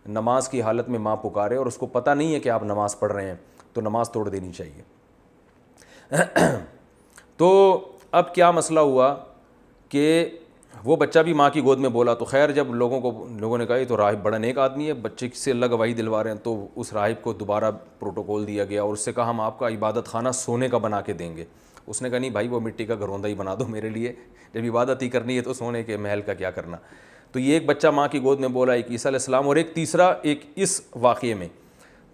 نماز کی حالت میں ماں پکارے اور اس کو پتہ نہیں ہے کہ آپ نماز پڑھ رہے ہیں، تو نماز توڑ دینی چاہیے. تو اب کیا مسئلہ ہوا کہ وہ بچہ بھی ماں کی گود میں بولا. تو خیر جب لوگوں نے کہا یہ تو راہب بڑا نیک آدمی ہے، بچے سے اللہ گواہی دلوا رہے ہیں، تو اس راہب کو دوبارہ پروٹوکول دیا گیا اور اس سے کہا ہم آپ کا عبادت خانہ سونے کا بنا کے دیں گے. اس نے کہا نہیں بھائی، وہ مٹی کا گھروندا ہی بنا دو میرے لیے، جب عبادت ہی کرنی ہے تو سونے کے محل کا کیا کرنا. تو یہ ایک بچہ ماں کی گود میں بولا، ایک عیسیٰ علیہ السلام، اور ایک تیسرا ایک اس واقعے میں.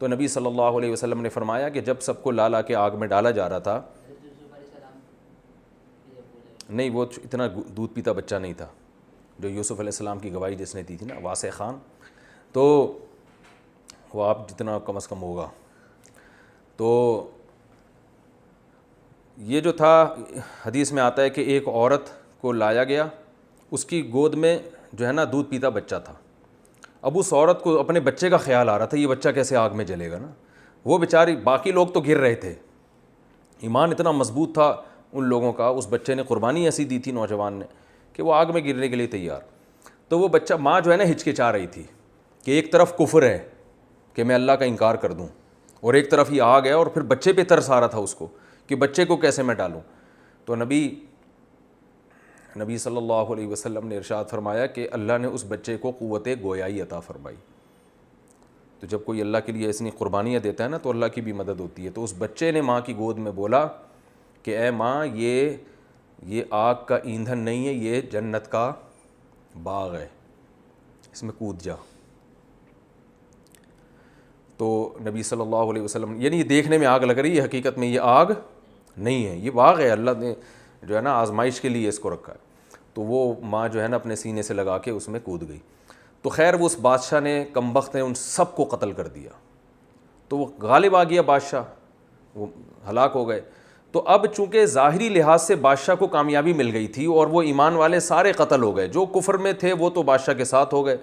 تو نبی صلی اللہ علیہ وسلم نے فرمایا کہ جب سب کو لا کے آگ میں ڈالا جا رہا تھا، نہیں وہ اتنا دودھ پیتا بچہ نہیں تھا جو یوسف علیہ السلام کی گواہی جس نے دی تھی نا، واسع خان، تو وہ آپ جتنا کم از کم ہوگا. تو یہ جو تھا حدیث میں آتا ہے کہ ایک عورت کو لایا گیا، اس کی گود میں جو ہے نا دودھ پیتا بچہ تھا. اب اس عورت کو اپنے بچے کا خیال آ رہا تھا، یہ بچہ کیسے آگ میں جلے گا نا. وہ بیچاری، باقی لوگ تو گر رہے تھے، ایمان اتنا مضبوط تھا ان لوگوں کا. اس بچے نے قربانی ایسی دی تھی نوجوان نے کہ وہ آگ میں گرنے کے لیے تیار. تو وہ بچہ، ماں جو ہے نا ہچکچا رہی تھی کہ ایک طرف کفر ہے کہ میں اللہ کا انکار کر دوں، اور ایک طرف یہ آگ ہے، اور پھر بچے پہ ترس آ رہا تھا اس کو کہ بچے کو کیسے میں ڈالوں. تو نبی نبی صلی اللہ علیہ وسلم نے ارشاد فرمایا کہ اللہ نے اس بچے کو قوت گویائی عطا فرمائی. تو جب کوئی اللہ کے لیے ایسی قربانیاں دیتا ہے نا تو اللہ کی بھی مدد ہوتی ہے. تو اس بچے نے ماں کی گود میں بولا کہ اے ماں یہ آگ کا ایندھن نہیں ہے, یہ جنت کا باغ ہے, اس میں کود جا. تو نبی صلی اللہ علیہ وسلم, یعنی یہ دیکھنے میں آگ لگ رہی ہے, حقیقت میں یہ آگ نہیں ہے, یہ باغ ہے, اللہ نے جو ہے نا آزمائش کے لیے اس کو رکھا ہے. تو وہ ماں جو ہے نا اپنے سینے سے لگا کے اس میں کود گئی. تو خیر وہ اس بادشاہ نے, کم بخت نے, ان سب کو قتل کر دیا. تو وہ غالب آ گیا بادشاہ, وہ ہلاک ہو گئے. تو اب چونکہ ظاہری لحاظ سے بادشاہ کو کامیابی مل گئی تھی اور وہ ایمان والے سارے قتل ہو گئے, جو کفر میں تھے وہ تو بادشاہ کے ساتھ ہو گئے,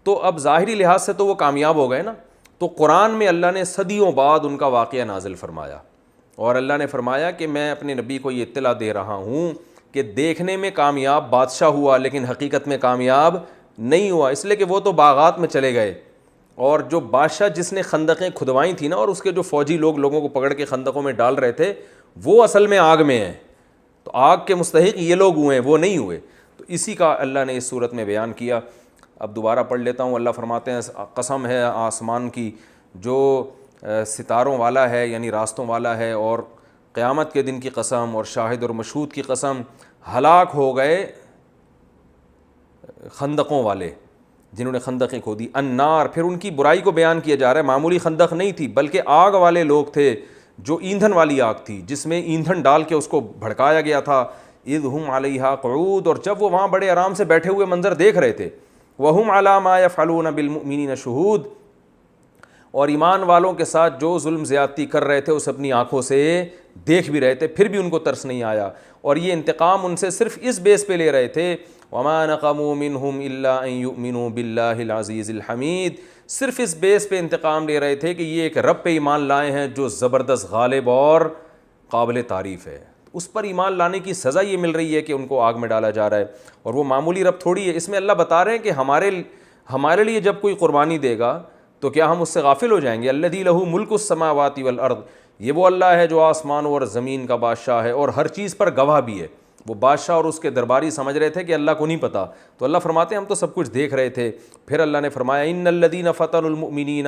تو اب ظاہری لحاظ سے تو وہ کامیاب ہو گئے نا. تو قرآن میں اللہ نے صدیوں بعد ان کا واقعہ نازل فرمایا, اور اللہ نے فرمایا کہ میں اپنے نبی کو یہ اطلاع دے رہا ہوں کہ دیکھنے میں کامیاب بادشاہ ہوا لیکن حقیقت میں کامیاب نہیں ہوا, اس لیے کہ وہ تو باغات میں چلے گئے, اور جو بادشاہ جس نے خندقیں کھدوائی تھیں نا, اور اس کے جو فوجی لوگوں کو پکڑ کے خندقوں میں ڈال رہے تھے, وہ اصل میں آگ میں ہیں. تو آگ کے مستحق یہ لوگ ہوئے ہیں, وہ نہیں ہوئے. تو اسی کا اللہ نے اس صورت میں بیان کیا. اب دوبارہ پڑھ لیتا ہوں. اللہ فرماتے ہیں قسم ہے آسمان کی جو ستاروں والا ہے, یعنی راستوں والا ہے, اور قیامت کے دن کی قسم, اور شاہد اور مشہود کی قسم, ہلاک ہو گئے خندقوں والے جنہوں نے خندقیں کھودی. النار, پھر ان کی برائی کو بیان کیا جا رہا ہے. معمولی خندق نہیں تھی بلکہ آگ والے لوگ تھے, جو ایندھن والی آگ تھی جس میں ایندھن ڈال کے اس کو بھڑکایا گیا تھا. اذ ہم علیہا قعود, اور جب وہ وہاں بڑے آرام سے بیٹھے ہوئے منظر دیکھ رہے تھے. وہم علی ما یفعلون بالمؤمنین شہود, اور ایمان والوں کے ساتھ جو ظلم زیادتی کر رہے تھے اسے اپنی آنکھوں سے دیکھ بھی رہے تھے, پھر بھی ان کو ترس نہیں آیا. اور یہ انتقام ان سے صرف اس بیس پہ لے رہے تھے, وما نقموا منہم الا ان یؤمنوا باللہ العزیز الحمید, صرف اس بیس پہ انتقام لے رہے تھے کہ یہ ایک رب پہ ایمان لائے ہیں جو زبردست, غالب اور قابل تعریف ہے. اس پر ایمان لانے کی سزا یہ مل رہی ہے کہ ان کو آگ میں ڈالا جا رہا ہے, اور وہ معمولی رب تھوڑی ہے. اس میں اللہ بتا رہے ہیں کہ ہمارے لیے جب کوئی قربانی دے گا تو کیا ہم اس سے غافل ہو جائیں گے؟ الذی لہ ملک السماوات والارض, یہ وہ اللہ ہے جو آسمانوں اور زمین کا بادشاہ ہے اور ہر چیز پر گواہ بھی ہے. وہ بادشاہ اور اس کے درباری سمجھ رہے تھے کہ اللہ کو نہیں پتہ, تو اللہ فرماتے ہیں ہم تو سب کچھ دیکھ رہے تھے. پھر اللہ نے فرمایا ان الذین فتنوا المؤمنین,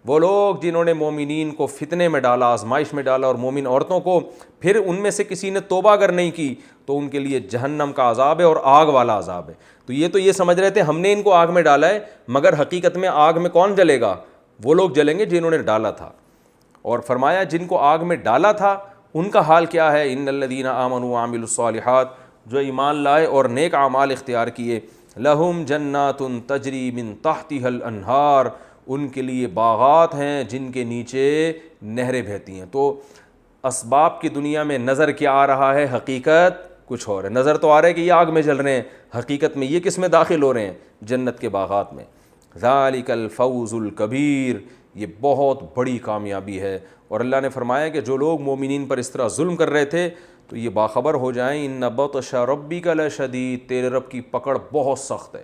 وہ لوگ جنہوں نے مومنین کو فتنے میں ڈالا, آزمائش میں ڈالا, اور مومن عورتوں کو, پھر ان میں سے کسی نے توبہ اگر نہیں کی تو ان کے لیے جہنم کا عذاب ہے اور آگ والا عذاب ہے. تو یہ سمجھ رہے تھے ہم نے ان کو آگ میں ڈالا ہے, مگر حقیقت میں آگ میں کون جلے گا؟ وہ لوگ جلیں گے جنہوں نے ڈالا تھا. اور فرمایا جن کو آگ میں ڈالا تھا ان کا حال کیا ہے؟ ان الذین آمنوا وعملوا الصالحات, جو ایمان لائے اور نیک اعمال اختیار کیے, لہم جنات تجری من تحتها الانہار, ان کے لیے باغات ہیں جن کے نیچے نہریں بہتی ہیں. تو اسباب کی دنیا میں نظر کیا آ رہا ہے, حقیقت کچھ اور ہے. نظر تو آ رہا ہے کہ یہ آگ میں جل رہے ہیں, حقیقت میں یہ کس میں داخل ہو رہے ہیں؟ جنت کے باغات میں. ذالک الفوز الکبیر, یہ بہت بڑی کامیابی ہے. اور اللہ نے فرمایا کہ جو لوگ مومنین پر اس طرح ظلم کر رہے تھے تو یہ باخبر ہو جائیں, ان بطش ربک لشدید, تیرے رب کی پکڑ بہت سخت ہے.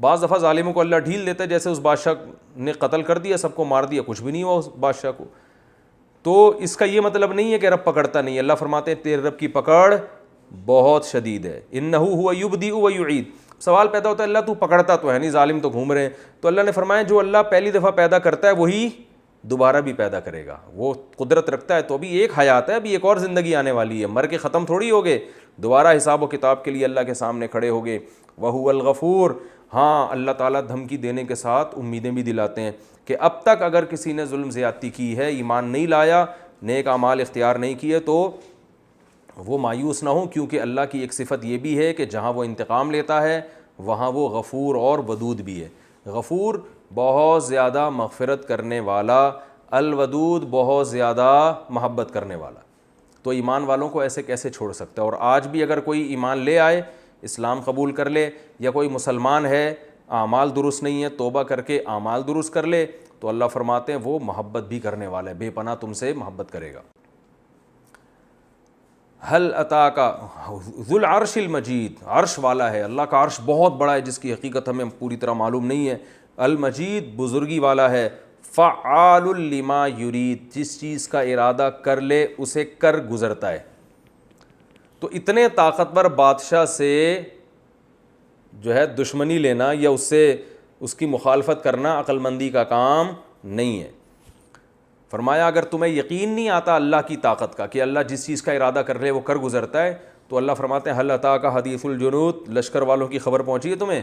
بعض دفعہ ظالموں کو اللہ ڈھیل دیتا ہے, جیسے اس بادشاہ نے قتل کر دیا, سب کو مار دیا, کچھ بھی نہیں ہوا اس بادشاہ کو. تو اس کا یہ مطلب نہیں ہے کہ رب پکڑتا نہیں ہے. اللہ فرماتے ہیں تیرے رب کی پکڑ بہت شدید ہے. انہ ہوا یبدئ و یعید. سوال پیدا ہوتا ہے اللہ تو پکڑتا تو ہے نہیں, ظالم تو گھوم رہے ہیں. تو اللہ نے فرمایا جو اللہ پہلی دفعہ پیدا کرتا ہے وہی دوبارہ بھی پیدا کرے گا. وہ قدرت رکھتا ہے. تو ابھی ایک حیات ہے, ابھی ایک اور زندگی آنے والی ہے, مر کے ختم تھوڑی ہوگے, دوبارہ حساب و کتاب کے لیے اللہ کے سامنے کھڑے ہوگے. وہو الغفور, ہاں اللہ تعالیٰ دھمکی دینے کے ساتھ امیدیں بھی دلاتے ہیں کہ اب تک اگر کسی نے ظلم زیادتی کی ہے, ایمان نہیں لایا, نیک اعمال اختیار نہیں کیے, تو وہ مایوس نہ ہوں, کیونکہ اللہ کی ایک صفت یہ بھی ہے کہ جہاں وہ انتقام لیتا ہے وہاں وہ غفور اور ودود بھی ہے. غفور بہت زیادہ مغفرت کرنے والا, الودود بہت زیادہ محبت کرنے والا. تو ایمان والوں کو ایسے کیسے چھوڑ سکتا ہے؟ اور آج بھی اگر کوئی ایمان لے آئے, اسلام قبول کر لے, یا کوئی مسلمان ہے اعمال درست نہیں ہے, توبہ کر کے اعمال درست کر لے, تو اللہ فرماتے ہیں وہ محبت بھی کرنے والا ہے, بے پناہ تم سے محبت کرے گا. حل اتاک ذو العرش المجید, عرش والا ہے, اللہ کا عرش بہت بڑا ہے جس کی حقیقت ہمیں پوری طرح معلوم نہیں ہے. المجید بزرگی والا ہے. فعال لما یرید, جس چیز کا ارادہ کر لے اسے کر گزرتا ہے. تو اتنے طاقتور بادشاہ سے جو ہے دشمنی لینا یا اس سے اس کی مخالفت کرنا عقل مندی کا کام نہیں ہے. فرمایا اگر تمہیں یقین نہیں آتا اللہ کی طاقت کا کہ اللہ جس چیز کا ارادہ کر لے وہ کر گزرتا ہے, تو اللہ فرماتے ہیں حل اتاک حدیث الجنود, لشکر والوں کی خبر پہنچی ہے تمہیں.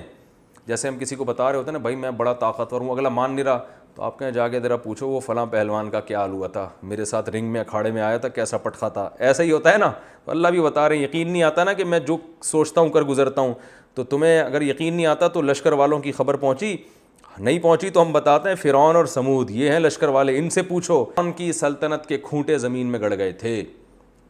جیسے ہم کسی کو بتا رہے ہوتے ہیں نا, بھائی میں بڑا طاقتور ہوں, اگلا مان نہیں رہا تو آپ کہیں جا کے ذرا پوچھو وہ فلاں پہلوان کا کیا حال ہوا تھا, میرے ساتھ رنگ میں اکھاڑے میں آیا تھا, کیسا پٹخا تھا. ایسا ہی ہوتا ہے نا. تو اللہ بھی بتا رہے ہیں یقین نہیں آتا نا کہ میں جو سوچتا ہوں کر گزرتا ہوں, تو تمہیں اگر یقین نہیں آتا تو لشکر والوں کی خبر پہنچی نہیں پہنچی تو ہم بتاتے ہیں فرعون اور سمود یہ ہیں لشکر والے, ان سے پوچھو. ان کی سلطنت کے کھوٹے زمین میں گڑ گئے تھے.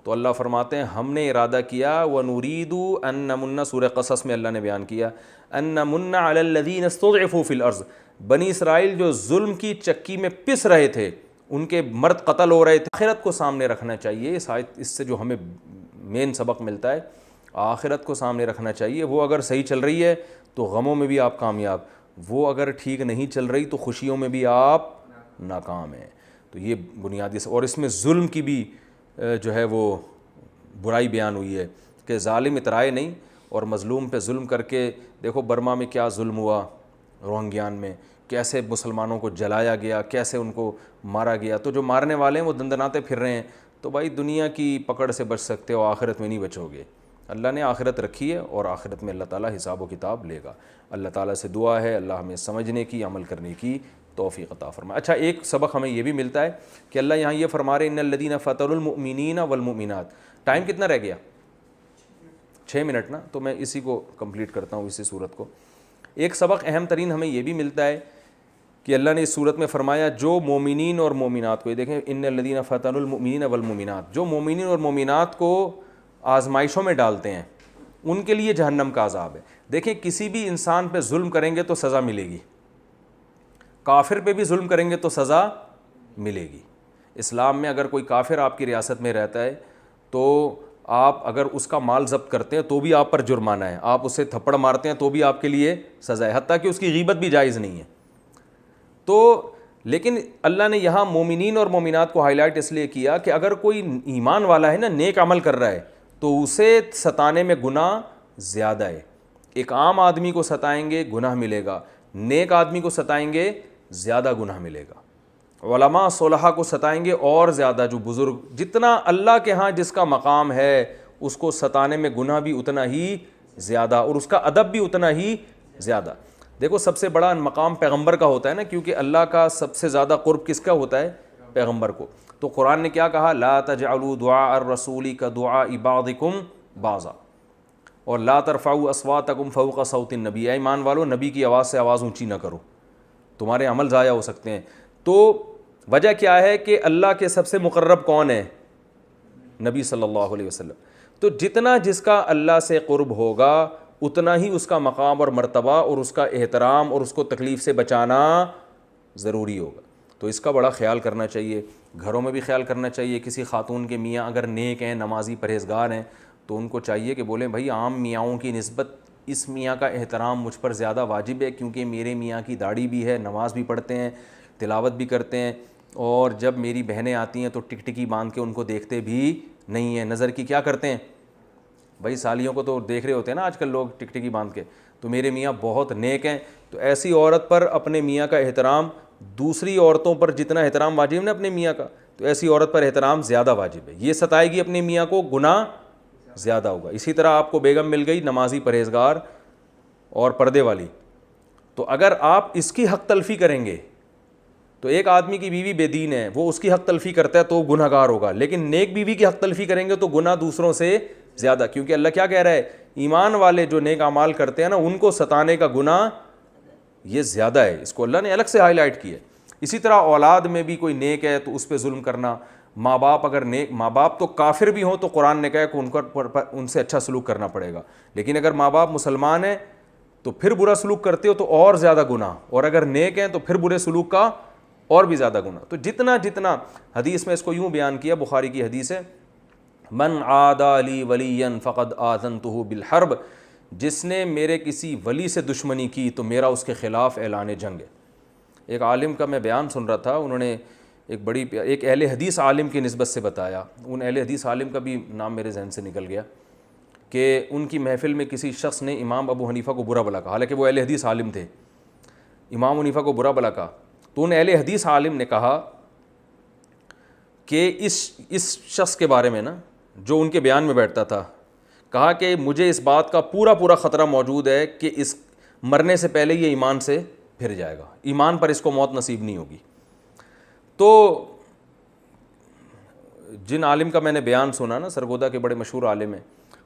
تو اللہ فرماتے ہیں ہم نے ارادہ کیا وَنُرِيدُ أَن نَمُنَّ, سورہ قصص میں اللہ نے بیان کیا أَن نَمُنَّ عَلَى الَّذِينَ اسْتُضْعِفُوا فِي الْأَرْضِ, بنی اسرائیل جو ظلم کی چکی میں پس رہے تھے, ان کے مرد قتل ہو رہے تھے. آخرت کو سامنے رکھنا چاہیے. اس سے جو ہمیں مین سبق ملتا ہے آخرت کو سامنے رکھنا چاہیے. وہ اگر صحیح چل رہی ہے تو غموں میں بھی آپ کامیاب, وہ اگر ٹھیک نہیں چل رہی تو خوشیوں میں بھی آپ ناکام ہیں. تو یہ بنیادی اور اس میں ظلم کی بھی جو ہے وہ برائی بیان ہوئی ہے کہ ظالم اترائے نہیں اور مظلوم پہ ظلم کر کے. دیکھو برما میں کیا ظلم ہوا, روہنگیان میں کیسے مسلمانوں کو جلایا گیا, کیسے ان کو مارا گیا. تو جو مارنے والے ہیں وہ دندناتے پھر رہے ہیں. تو بھائی دنیا کی پکڑ سے بچ سکتے ہو, آخرت میں نہیں بچو گے. اللہ نے آخرت رکھی ہے اور آخرت میں اللہ تعالیٰ حساب و کتاب لے گا. اللہ تعالیٰ سے دعا ہے اللہ ہمیں سمجھنے کی عمل کرنے کی توفیق عطا فرمائے. اچھا ایک سبق ہمیں یہ بھی ملتا ہے کہ اللہ یہاں یہ فرما رہے ان الذین فتنوا المؤمنین والمؤمنات. ٹائم کتنا رہ گیا؟ 6 منٹ نا. تو میں اسی کو کمپلیٹ کرتا ہوں, اسی صورت کو. ایک سبق اہم ترین ہمیں یہ بھی ملتا ہے کہ اللہ نے اس صورت میں فرمایا جو مومنین اور مومنات کو, یہ دیکھیں ان الذین فتنوا المؤمنین والمؤمنات, جو مومنین اور مومنات کو آزمائشوں میں ڈالتے ہیں ان کے لیے جہنم کا عذاب ہے. دیکھیں کسی بھی انسان پہ ظلم کریں گے تو سزا ملے گی, کافر پہ بھی ظلم کریں گے تو سزا ملے گی. اسلام میں اگر کوئی کافر آپ کی ریاست میں رہتا ہے تو آپ اگر اس کا مال ضبط کرتے ہیں تو بھی آپ پر جرمانہ ہے, آپ اسے تھپڑ مارتے ہیں تو بھی آپ کے لیے سزا ہے, حتیٰ کہ اس کی غیبت بھی جائز نہیں ہے. تو لیکن اللہ نے یہاں مومنین اور مومنات کو ہائی لائٹ اس لیے کیا کہ اگر کوئی ایمان والا ہے نا, نیک عمل کر رہا ہے, تو اسے ستانے میں گناہ زیادہ ہے. ایک عام آدمی کو ستائیں گے گناہ ملے گا, نیک آدمی کو ستائیں گے زیادہ گناہ ملے گا. علماء صلحاء کو ستائیں گے اور زیادہ, جو بزرگ جتنا اللہ کے ہاں جس کا مقام ہے اس کو ستانے میں گناہ بھی اتنا ہی زیادہ اور اس کا ادب بھی اتنا ہی زیادہ. دیکھو سب سے بڑا مقام پیغمبر کا ہوتا ہے نا, کیونکہ اللہ کا سب سے زیادہ قرب کس کا ہوتا ہے؟ پیغمبر کو. تو قرآن نے کیا کہا؟ لا تجعلوا دعاء الرسول كدعاء بعضكم بعضا اور لا ترفعوا اصواتکم فوق صوت النبی. اے ایمان والو نبی کی آواز سے آواز اونچی نہ کرو, تمہارے عمل ضائع ہو سکتے ہیں. تو وجہ کیا ہے کہ اللہ کے سب سے مقرب کون ہے؟ نبی صلی اللہ علیہ وسلم. تو جتنا جس کا اللہ سے قرب ہوگا اتنا ہی اس کا مقام اور مرتبہ اور اس کا احترام اور اس کو تکلیف سے بچانا ضروری ہوگا. تو اس کا بڑا خیال کرنا چاہیے, گھروں میں بھی خیال کرنا چاہیے. کسی خاتون کے میاں اگر نیک ہیں, نمازی, پرہیزگار ہیں, تو ان کو چاہیے کہ بولیں بھائی عام میاؤں کی نسبت اس میاں کا احترام مجھ پر زیادہ واجب ہے, کیونکہ میرے میاں کی داڑھی بھی ہے, نماز بھی پڑھتے ہیں, تلاوت بھی کرتے ہیں, اور جب میری بہنیں آتی ہیں تو ٹکٹکی باندھ کے ان کو دیکھتے بھی نہیں ہیں, نظر کی کیا کرتے ہیں. بھائی سالیوں کو تو دیکھ رہے ہوتے ہیں نا آج کل لوگ ٹکٹکی باندھ کے. تو میرے میاں بہت نیک ہیں. تو ایسی عورت پر اپنے میاں کا احترام دوسری عورتوں پر جتنا احترام واجب ہے اپنے میاں کا, تو ایسی عورت پر احترام زیادہ واجب ہے. یہ ستائے گی اپنے میاں کو, گناہ زیادہ ہوگا. اسی طرح آپ کو بیگم مل گئی نمازی, پرہیزگار اور پردے والی, تو اگر آپ اس کی حق تلفی کریں گے تو ایک آدمی کی بیوی بے دین ہے, وہ اس کی حق تلفی کرتا ہے تو گناہ گار ہوگا, لیکن نیک بیوی کی حق تلفی کریں گے تو گناہ دوسروں سے زیادہ. کیونکہ اللہ کیا کہہ رہا ہے؟ ایمان والے جو نیک اعمال کرتے ہیں نا ان کو ستانے کا گناہ یہ زیادہ ہے. اس کو اللہ نے الگ سے ہائی لائٹ کیا ہے. اسی طرح اولاد میں بھی کوئی نیک ہے تو اس پہ ظلم کرنا, ماں باپ اگر نیک, ماں باپ تو کافر بھی ہوں تو قرآن نے کہا کہ ان سے اچھا سلوک کرنا پڑے گا, لیکن اگر ماں باپ مسلمان ہیں تو پھر برا سلوک کرتے ہو تو اور زیادہ گناہ, اور اگر نیک ہیں تو پھر برے سلوک کا اور بھی زیادہ گناہ. تو جتنا حدیث میں اس کو یوں بیان کیا, بخاری کی حدیث ہے, من عادی لی ولیا فقد آذنتہ بالحرب, جس نے میرے کسی ولی سے دشمنی کی تو میرا اس کے خلاف اعلان جنگ ہے. ایک عالم کا میں بیان سن رہا تھا, انہوں نے ایک اہل حدیث عالم کی نسبت سے بتایا. ان اہل حدیث عالم کا بھی نام میرے ذہن سے نکل گیا. کہ ان کی محفل میں کسی شخص نے امام ابو حنیفہ کو برا بھلا کہا، حالانکہ وہ اہل حدیث عالم تھے، امام حنیفہ کو برا بھلا کہا، تو ان اہل حدیث عالم نے کہا کہ اس شخص کے بارے میں نا جو ان کے بیان میں بیٹھتا تھا، کہا کہ مجھے اس بات کا پورا خطرہ موجود ہے کہ اس مرنے سے پہلے یہ ایمان سے پھر جائے گا، ایمان پر اس کو موت نصیب نہیں ہوگی۔ تو جن عالم کا میں نے بیان سنا نا، سرگودا کے بڑے مشہور عالم ہیں،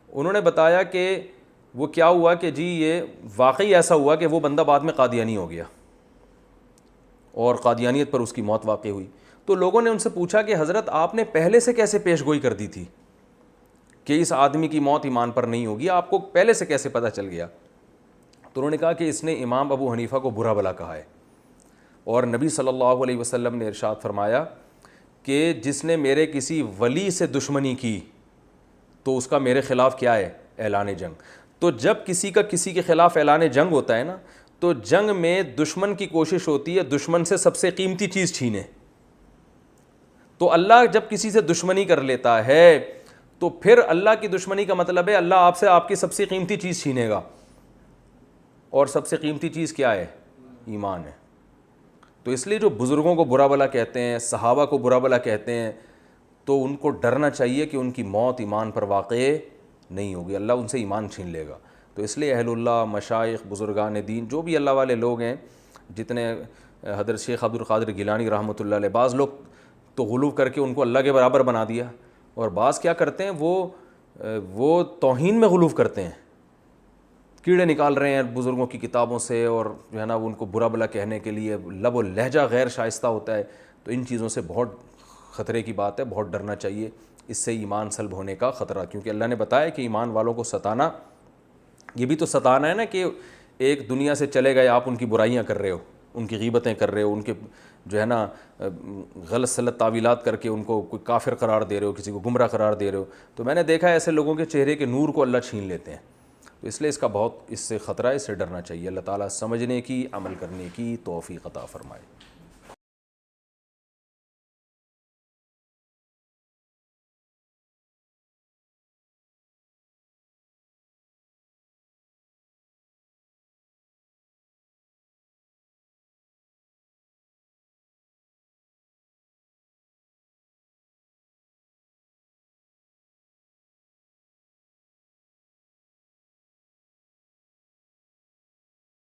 انہوں نے بتایا کہ وہ کیا ہوا کہ جی یہ واقعی ایسا ہوا کہ وہ بندہ بعد میں قادیانی ہو گیا اور قادیانیت پر اس کی موت واقع ہوئی۔ تو لوگوں نے ان سے پوچھا کہ حضرت آپ نے پہلے سے کیسے پیش گوئی کر دی تھی کہ اس آدمی کی موت ایمان پر نہیں ہوگی، آپ کو پہلے سے کیسے پتہ چل گیا؟ تو انہوں نے کہا کہ اس نے امام ابو حنیفہ کو برا بھلا کہا ہے، اور نبی صلی اللہ علیہ وسلم نے ارشاد فرمایا کہ جس نے میرے کسی ولی سے دشمنی کی تو اس کا میرے خلاف کیا ہے؟ اعلان جنگ۔ تو جب کسی کا کسی کے خلاف اعلان جنگ ہوتا ہے نا، تو جنگ میں دشمن کی کوشش ہوتی ہے دشمن سے سب سے قیمتی چیز چھینے۔ تو اللہ جب کسی سے دشمنی کر لیتا ہے تو پھر اللہ کی دشمنی کا مطلب ہے اللہ آپ سے آپ کی سب سے قیمتی چیز چھینے گا، اور سب سے قیمتی چیز کیا ہے؟ ایمان ہے۔ تو اس لیے جو بزرگوں کو برا بھلا کہتے ہیں، صحابہ کو برا بھلا کہتے ہیں، تو ان کو ڈرنا چاہیے کہ ان کی موت ایمان پر واقع نہیں ہوگی، اللہ ان سے ایمان چھین لے گا۔ تو اس لیے اہل اللہ، مشائخ، بزرگان دین، جو بھی اللہ والے لوگ ہیں، جتنے حضرت شیخ عبد القادر گیلانی رحمۃ اللہ علیہ، بعض لوگ تو غلو کر کے ان کو اللہ کے برابر بنا دیا، اور بعض کیا کرتے ہیں وہ توہین میں غلو کرتے ہیں، کیڑے نکال رہے ہیں بزرگوں کی کتابوں سے، اور جو ہے نا ان کو برا بھلا کہنے کے لیے لب و لہجہ غیر شائستہ ہوتا ہے۔ تو ان چیزوں سے بہت خطرے کی بات ہے، بہت ڈرنا چاہیے، اس سے ایمان سلب ہونے کا خطرہ، کیونکہ اللہ نے بتایا کہ ایمان والوں کو ستانا، یہ بھی تو ستانا ہے نا کہ ایک دنیا سے چلے گئے، آپ ان کی برائیاں کر رہے ہو، ان کی غیبتیں کر رہے ہو، ان کے جو ہے نا غلط سلط تعویلات کر کے ان کو کوئی کافر قرار دے رہے ہو، کسی کو گمراہ قرار دے رہے ہو۔ تو میں نے دیکھا ہے ایسے لوگوں کے چہرے کے نور کو اللہ چھین لیتے ہیں۔ تو اس لیے اس کا بہت اس سے خطرہ ہے، اس سے ڈرنا چاہیے۔ اللہ تعالیٰ سمجھنے کی، عمل کرنے کی توفیق عطا فرمائے۔